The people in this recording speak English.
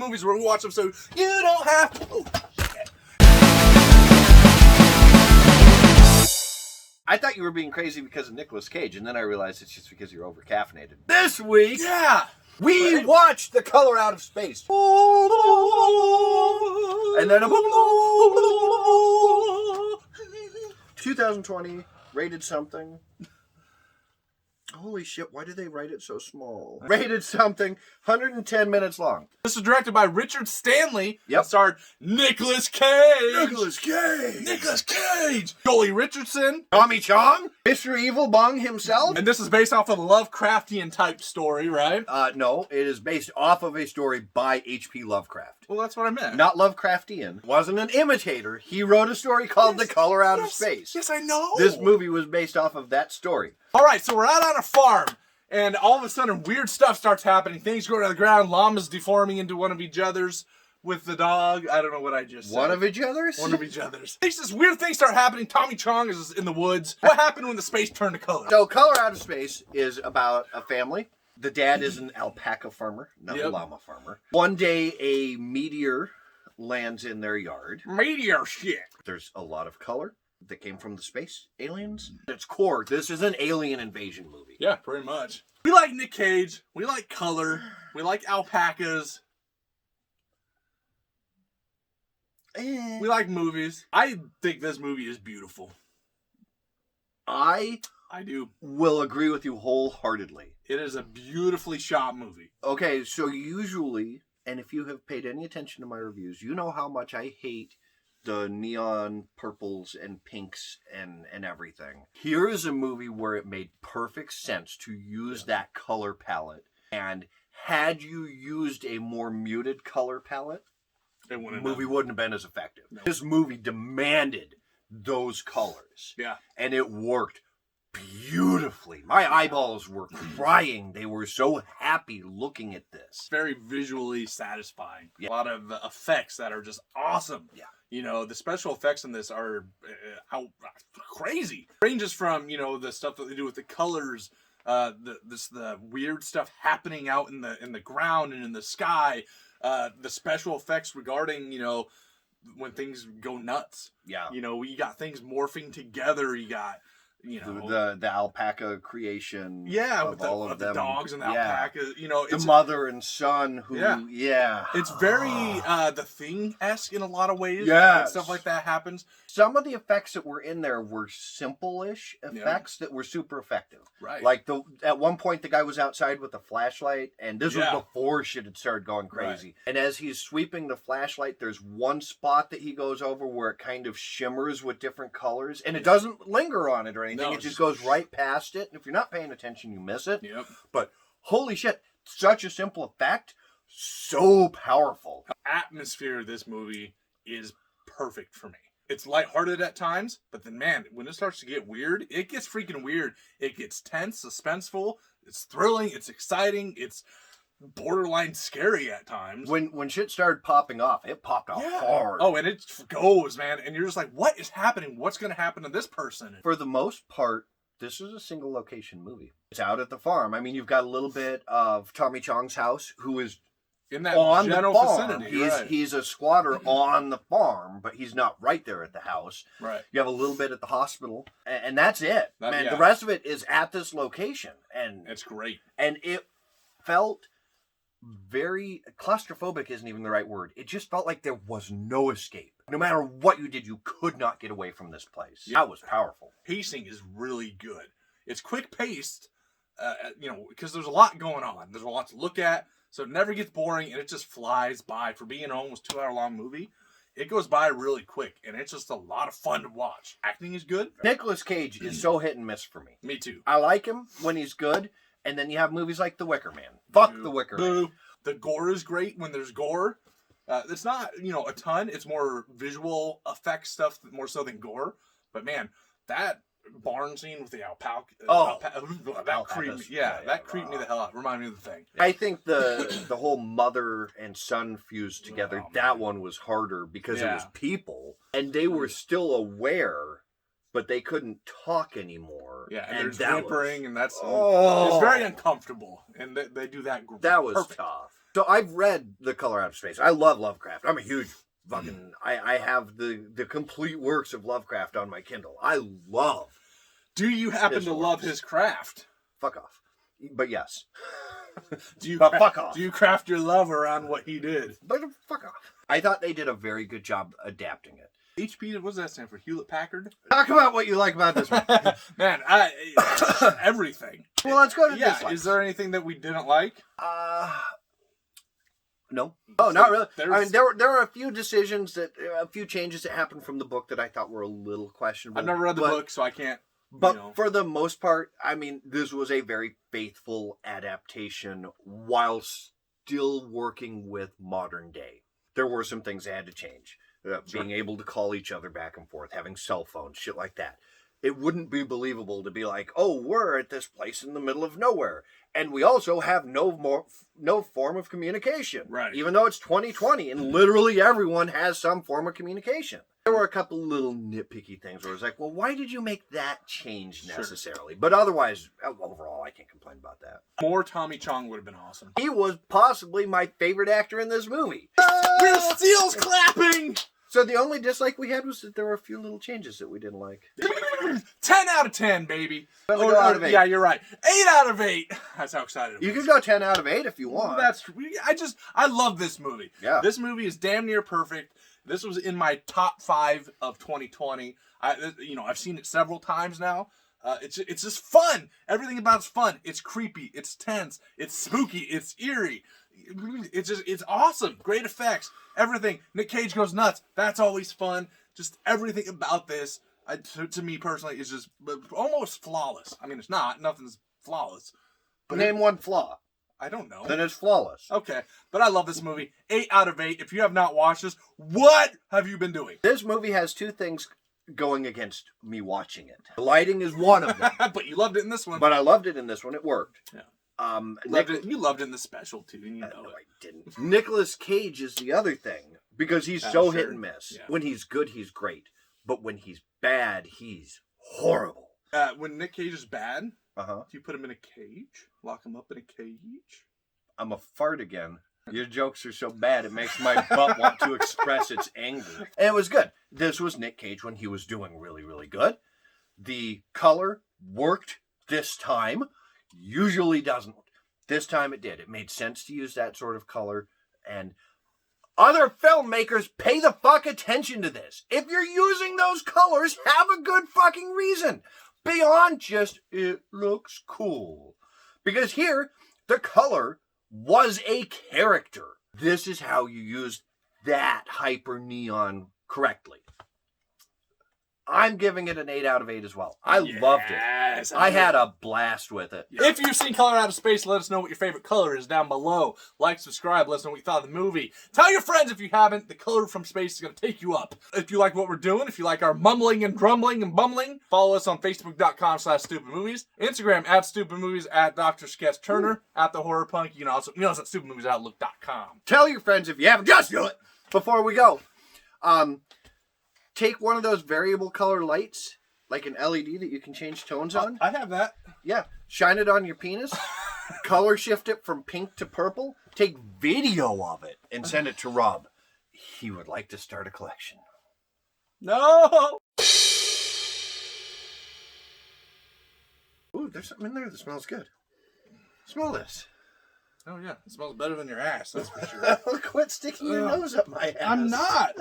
Movies, where we watch them so you don't have to. Oh, shit. I thought you were being crazy because of Nicolas Cage, and then I realized it's just because you're over-caffeinated. This week, we watched The Color Out of Space. And then 2020, rated something. Holy shit, why did they write it so small? Rated something, 110 minutes long. This was directed by Richard Stanley. Yep. It starred Nicolas Cage. Nicolas Cage. Jolie Richardson. Tommy Chong. Mr. Evil Bong himself. And this is based off of a Lovecraftian type story, right? No, it is based off of a story by H.P. Lovecraft. Well, that's what I meant. Not Lovecraftian. Wasn't an imitator. He wrote a story called The Color Out of Space. Yes, I know. This movie was based off of that story. All right, so we're out on a farm, and all of a sudden weird stuff starts happening. Things go to the ground. Llamas deforming into one of each other's with the dog. I don't know what I just said. One of each other's? One of each other's. This weird things start happening. Tommy Chong is in the woods. What happened when the space turned to color? So Color Out of Space is about a family. The dad is an alpaca farmer, not a llama farmer. One day a meteor lands in their yard. Meteor shit. There's a lot of color that came from the space aliens. At its core, this is an alien invasion movie. Yeah, pretty much. We like Nick Cage. We like color. We like alpacas. We like movies. I think this movie is beautiful. I do. Will agree with you wholeheartedly. It is a beautifully shot movie. Okay, so usually, and if you have paid any attention to my reviews, you know how much I hate the neon purples and pinks and everything. Here is a movie where it made perfect sense to use that color palette. And had you used a more muted color palette, the movie wouldn't have been as effective. No. This movie demanded those colors. Yeah. And it worked beautifully. My eyeballs were crying. They were so happy looking at this. Very visually satisfying. Yeah. A lot of effects that are just awesome. Yeah. You know, the special effects in this are crazy. Ranges from, you know, the stuff that they do with the colors, the weird stuff happening out in the ground and in the sky, the special effects regarding, you know, when things go nuts. Yeah. You know, you got things morphing together. You got, you know, the alpaca creation. Yeah, with all of them. The dogs and the alpacas. You know, the mother and son who. Yeah. It's very The Thing-esque in a lot of ways. Yeah. And stuff like that happens. Some of the effects that were in there were simple-ish effects that were super effective. Right. Like at one point the guy was outside with a flashlight, and this was before shit had started going crazy. Right. And as he's sweeping the flashlight, there's one spot that he goes over where it kind of shimmers with different colors, and it doesn't linger on it or anything. No, it just goes right past it. And if you're not paying attention, you miss it. Yep. But holy shit, such a simple effect, so powerful. The atmosphere of this movie is perfect for me. It's lighthearted at times, but then, man, when it starts to get weird, it gets freaking weird. It gets tense, suspenseful. It's thrilling. It's exciting. It's borderline scary at times. When shit started popping off, it popped off hard. Oh, and it goes, man. And you're just like, what is happening? What's going to happen to this person? For the most part, this is a single location movie. It's out at the farm. I mean, you've got a little bit of Tommy Chong's house, who is in that on general the farm. vicinity. He's a squatter on the farm, but he's not right there at the house. Right. You have a little bit at the hospital, and that's it. The rest of it is at this location, and it's great. And it felt very claustrophobic. Isn't even the right word. It just felt like there was no escape. No matter what you did, you could not get away from this place. That was powerful. Pacing is really good. It's quick paced, you know, because there's a lot going on. There's a lot to look at. So it never gets boring, and it just flies by. For being an almost 2-hour-long movie, it goes by really quick, and it's just a lot of fun to watch. Acting is good. Nicolas Cage is so hit and miss for me. Me too. I like him when he's good, and then you have movies like The Wicker Man. Fuck The Wicker Man. The gore is great when there's gore. It's not, you know, a ton. It's more visual effects stuff more so than gore. But, man, that barn scene with the alpaca. That creeped me. That creeped me the hell out. Remind me of The Thing. I think the whole mother and son fused together, that one was harder because it was people. And they were still aware, but they couldn't talk anymore. Yeah, and there's whimpering, and that's it's very uncomfortable. And they do that. That was tough. So I've read The Color Out of Space. I love Lovecraft. I'm a huge fucking... I have the complete works of Lovecraft on my Kindle. I love... Do you happen to love his craft? Fuck off. But yes. Fuck off. Do you craft your love around what he did? But fuck off. I thought they did a very good job adapting it. HP, what does that stand for? Hewlett-Packard? Talk about what you like about this one. Man, everything. Well, let's go to dislikes. Is there anything that we didn't like? No. Oh, not really. I mean, there were a few decisions a few changes that happened from the book that I thought were a little questionable. I've never read the book, so I can't. But for the most part, I mean, this was a very faithful adaptation while still working with modern day. There were some things that had to change. Being able to call each other back and forth, having cell phones, shit like that. It wouldn't be believable to be like, oh, we're at this place in the middle of nowhere. And we also have no form of communication. Right. Even though it's 2020 and literally everyone has some form of communication. There were a couple little nitpicky things where I was like, well, why did you make that change necessarily? Sure. But otherwise, overall, I can't complain about that. More Tommy Chong would have been awesome. He was possibly my favorite actor in this movie. We're steel's clapping! So the only dislike we had was that there were a few little changes that we didn't like. 10 out of 10, baby. Out of 8. Yeah, you're right. 8 out of 8. That's how excited I was. You can go 10 out of 8 if you want. I love this movie. Yeah. This movie is damn near perfect. This was in my top 5 of 2020. I've seen it several times now. It's just fun. Everything about it's fun. It's creepy. It's tense. It's spooky. It's eerie. It's awesome. Great effects. Everything. Nick Cage goes nuts. That's always fun. Just everything about this, to me personally, is just almost flawless. I mean, it's not. Nothing's flawless. But name one flaw. I don't know. Then it's flawless. Okay. But I love this movie. 8 out of 8. If you have not watched this, what have you been doing? This movie has two things going against me watching it. The lighting is one of them. But you loved it in this one. But I loved it in this one. It worked. Yeah. You loved it in the special too, and you know it. I didn't. Nicolas Cage is the other thing because he's hit and miss. Yeah. When he's good, he's great, but when he's bad, he's horrible. When Nick Cage is bad, do you put him in a cage? Lock him up in a cage? I'm a fart again. Your jokes are so bad it makes my butt want to express its anger. And it was good. This was Nick Cage when he was doing really, really good. The color worked this time. Usually doesn't. This time it did. It made sense to use that sort of color. And other filmmakers, pay the fuck attention to this. If you're using those colors, have a good fucking reason. Beyond just, it looks cool. Because here, the color was a character. This is how you use that hyper neon correctly. I'm giving it an 8 out of 8 as well. I loved it. I had a blast with it. If you've seen Color Out of Space, let us know what your favorite color is down below. Like, subscribe, let us know what you thought of the movie. Tell your friends if you haven't. The color from space is going to take you up. If you like what we're doing, if you like our mumbling and grumbling and bumbling, follow us on Facebook.com/StoopidMovies, Instagram @StoopidMovies, @Dr. Sketch Turner, @TheHorrorPunk. You can also us at StoopidMoviesOutlook.com. Tell your friends if you haven't. Just do it before we go. Take one of those variable color lights, like an LED that you can change tones on. I have that. Yeah. Shine it on your penis. Color shift it from pink to purple. Take video of it and send it to Rob. He would like to start a collection. No! Ooh, there's something in there that smells good. Smell this. Oh, yeah. It smells better than your ass, that's for sure. Quit sticking your nose up my ass. I'm not.